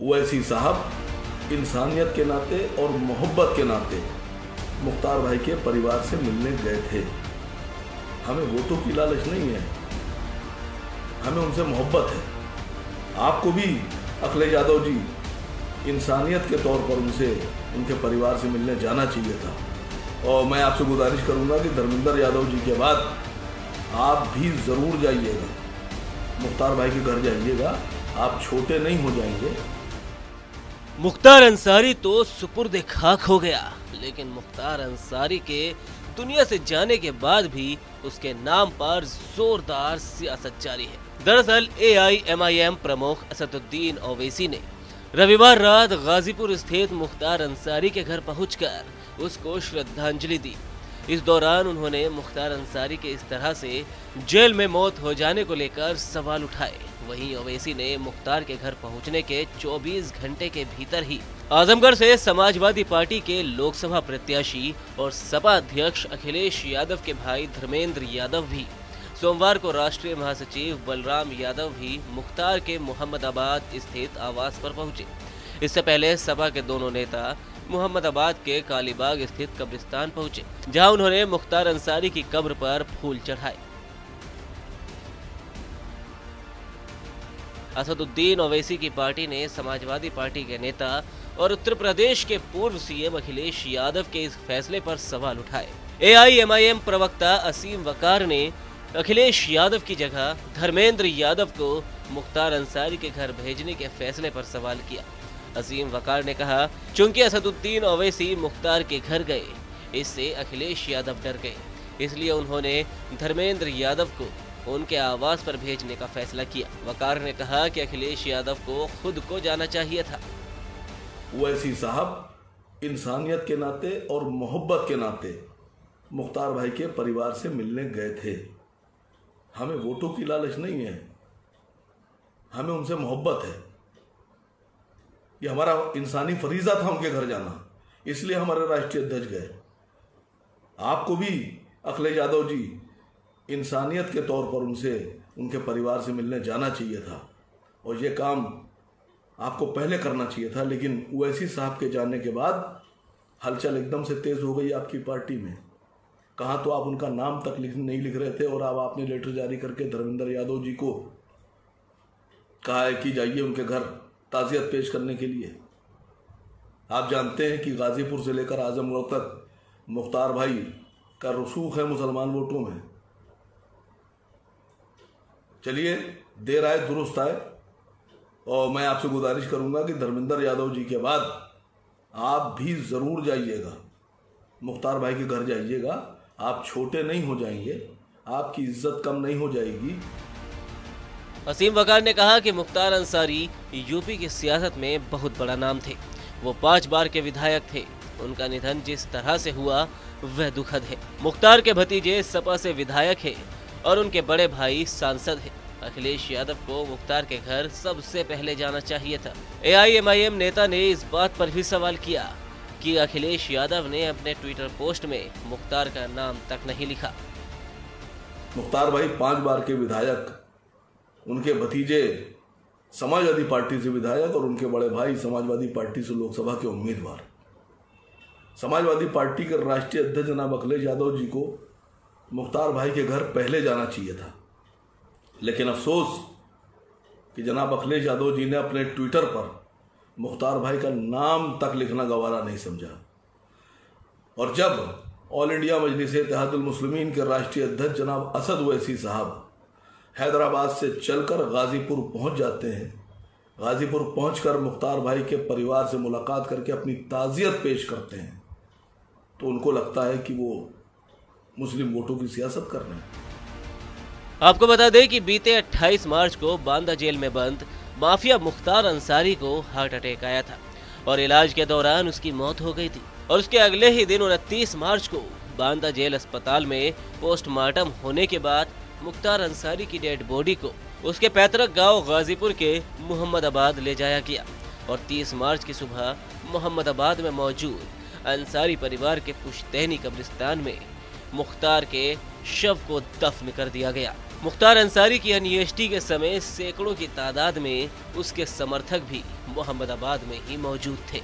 ओवैसी साहब इंसानियत के नाते और मोहब्बत के नाते मुख्तार भाई के परिवार से मिलने गए थे। हमें वोटों की लालच नहीं है, हमें उनसे मोहब्बत है। आपको भी अखिलेश यादव जी इंसानियत के तौर पर उनके परिवार से मिलने जाना चाहिए था। और मैं आपसे गुजारिश करूंगा कि धर्मेंद्र यादव जी के बाद आप भी ज़रूर जाइएगा, मुख्तार भाई के घर जाइएगा, आप छोटे नहीं हो जाएंगे। मुख्तार अंसारी तो सुपुर्द खाक हो गया, लेकिन मुख्तार अंसारी के दुनिया से जाने के बाद भी उसके नाम पर जोरदार सियासत जारी है। दरअसल AIMIM प्रमुख असदुद्दीन ओवैसी ने रविवार रात गाजीपुर स्थित मुख्तार अंसारी के घर पहुंचकर उसको श्रद्धांजलि दी। इस दौरान उन्होंने मुख्तार अंसारी के इस तरह से जेल में मौत हो जाने को लेकर सवाल उठाए। वहीं ओवैसी ने मुख्तार के घर पहुंचने के 24 घंटे के भीतर ही आजमगढ़ से समाजवादी पार्टी के लोकसभा प्रत्याशी और सपा अध्यक्ष अखिलेश यादव के भाई धर्मेंद्र यादव भी, सोमवार को राष्ट्रीय महासचिव बलराम यादव भी मुख्तार के मोहम्मदाबाद स्थित आवास पर पहुंचे। इससे पहले सपा के दोनों नेता मोहम्मदाबाद के कालीबाग स्थित कब्रिस्तान पहुंचे, जहां उन्होंने मुख्तार अंसारी की कब्र पर फूल चढ़ाए। असदुद्दीन ओवैसी की पार्टी ने समाजवादी पार्टी के नेता और उत्तर प्रदेश के पूर्व CM अखिलेश यादव के इस फैसले पर सवाल उठाए। AIMIM प्रवक्ता असीम वकार ने अखिलेश यादव की जगह धर्मेंद्र यादव को मुख्तार अंसारी के घर भेजने के फैसले पर सवाल किया। असीम वकार ने कहा, चूंकि असदुद्दीन ओवैसी मुख्तार के घर गए, इससे अखिलेश यादव डर गए, इसलिए उन्होंने धर्मेंद्र यादव को उनके आवास पर भेजने का फैसला किया। वकार ने कहा कि अखिलेश यादव को खुद को जाना चाहिए था। ओवैसी साहब इंसानियत के नाते और मोहब्बत के नाते मुख्तार भाई के परिवार से मिलने गए थे। हमें वोटों की लालच नहीं है, हमें उनसे मोहब्बत है। ये हमारा इंसानी फरीजा था उनके घर जाना, इसलिए हमारे राष्ट्रीय अध्यक्ष गए। आपको भी अखिलेश यादव जी इंसानियत के तौर पर उनके परिवार से मिलने जाना चाहिए था, और ये काम आपको पहले करना चाहिए था। लेकिन ओवैसी साहब के जाने के बाद हलचल एकदम से तेज हो गई आपकी पार्टी में। कहाँ तो आप उनका नाम तक नहीं लिख रहे थे, और अब आपने लेटर जारी करके धर्मेंद्र यादव जी को कहा है कि जाइए उनके घर ताज़ियत पेश करने के लिए। आप जानते हैं कि गाजीपुर से लेकर आजमगढ़ तक मुख्तार भाई का रसूख है मुसलमान वोटों में। चलिए, देर आए दुरुस्त आए, और मैं आपसे गुजारिश करूंगा कि धर्मेंद्र यादव जी के बाद आप भी ज़रूर जाइएगा, मुख्तार भाई के घर जाइएगा, आप छोटे नहीं हो जाएंगे, आपकी इज्जत कम नहीं हो जाएगी। असीम वकार ने कहा कि मुख्तार अंसारी यूपी की सियासत में बहुत बड़ा नाम थे। वो 5 बार के विधायक थे। उनका निधन जिस तरह से हुआ वह दुखद है। मुख्तार के भतीजे सपा से विधायक हैं और उनके बड़े भाई सांसद हैं। अखिलेश यादव को मुख्तार के घर सबसे पहले जाना चाहिए था। AIMIM नेता ने इस बात पर भी सवाल किया कि अखिलेश यादव ने अपने ट्विटर पोस्ट में मुख्तार का नाम तक नहीं लिखा। मुख्तार भाई 5 बार के विधायक, उनके भतीजे समाजवादी पार्टी से विधायक, और उनके बड़े भाई समाजवादी पार्टी से लोकसभा के उम्मीदवार। समाजवादी पार्टी के राष्ट्रीय अध्यक्ष जनाब अखिलेश यादव जी को मुख्तार भाई के घर पहले जाना चाहिए था, लेकिन अफसोस कि जनाब अखिलेश यादव जी ने अपने ट्विटर पर मुख्तार भाई का नाम तक लिखना गवारा नहीं समझा। और जब ऑल इंडिया मजलिस-ए-इत्तेहादुल मुस्लिमीन के राष्ट्रीय अध्यक्ष जनाब असद ओवैसी साहब हैदराबाद से चलकर गाजीपुर पहुंच जाते हैं, गाजीपुर पहुंचकर मुख्तार भाई के परिवार से मुलाकात करके अपनी ताज़ियत पेश करते हैं, तो उनको लगता है कि वो मुस्लिम वोटों की सियासत कर रहे हैं। आपको बता दें कि बीते 28 मार्च को बांदा जेल में बंद माफिया मुख्तार अंसारी को हार्ट अटैक आया था और इलाज के दौरान उसकी मौत हो गई थी। और उसके अगले ही दिन 29 मार्च को बांदा जेल अस्पताल में पोस्टमार्टम होने के बाद मुख्तार अंसारी की डेड बॉडी को उसके पैतृक गांव गाजीपुर के मोहम्मदाबाद ले जाया गया और 30 मार्च की सुबह मोहम्मदाबाद में मौजूद अंसारी परिवार के पुश्तैनी कब्रिस्तान में मुख्तार के शव को दफन कर दिया गया। मुख्तार अंसारी की अनियेष्टि के समय सैकड़ों की तादाद में उसके समर्थक भी मोहम्मदाबाद में ही मौजूद थे।